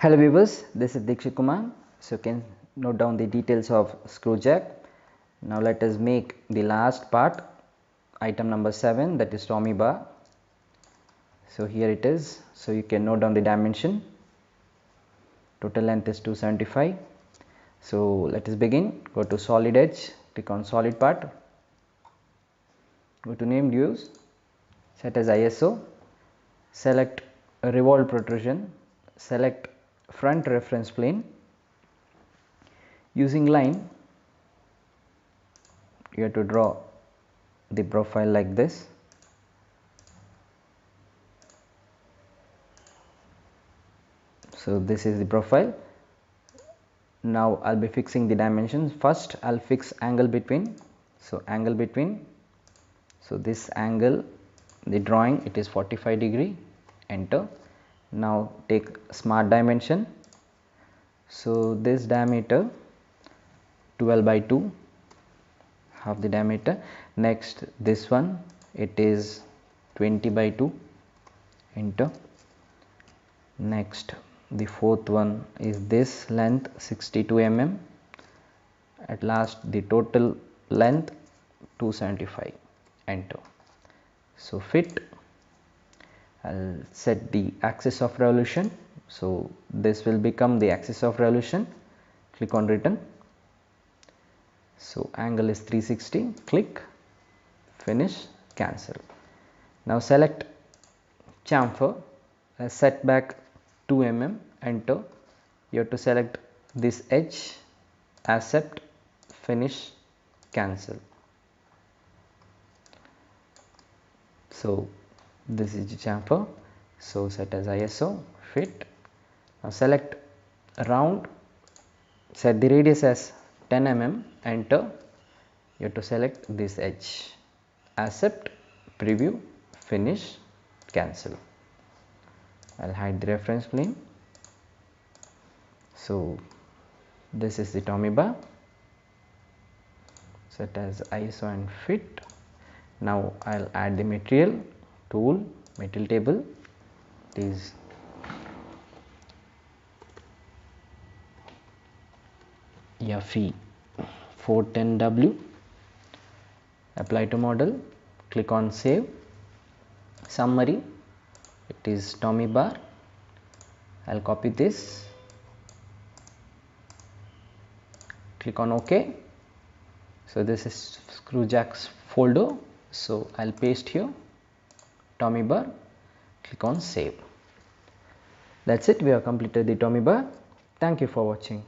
Hello viewers, this is Dikshit Kumar. So you can note down the details of screw jack. Now let us make the last part, item number 7, that is Tommy bar. So here it is. So you can note down the dimension. Total length is 275. So let us begin. Go to solid edge, click on solid part. Go to named views, set as ISO, select a revolved protrusion, select front reference plane. Using line, you have to draw the profile like this. So this is the profile. Now I'll be fixing the dimensions. First I'll fix angle between. So angle between, so this angle, the drawing, it is 45 degree. Enter. Now take smart dimension. So this diameter 12 by 2, half the diameter. Next this one, it is 20 by 2. Enter. Next the fourth one is this length 62 mm. At last the total length 275. Enter. So fit. I'll set the axis of revolution. So this will become the axis of revolution. Click on return. So angle is 360. Click, finish, cancel. Now select chamfer, set back 2 mm. Enter. You have to select this edge, accept, finish, cancel. So this is the chamfer. So set as ISO, fit. Now select round, set the radius as 10 mm. Enter. You have to select this edge, accept, preview, finish, cancel. I'll hide the reference plane. So this is the Tommy bar. Set as ISO and fit. Now I'll add the material, tool, material table. It is FE 410W. Apply to model, click on save. Summary, it is Tommy bar. I'll copy this, click on OK. So this is screw jacks folder. So I'll paste here Tommy bar, click on save. That's it, we have completed the Tommy bar. Thank you for watching.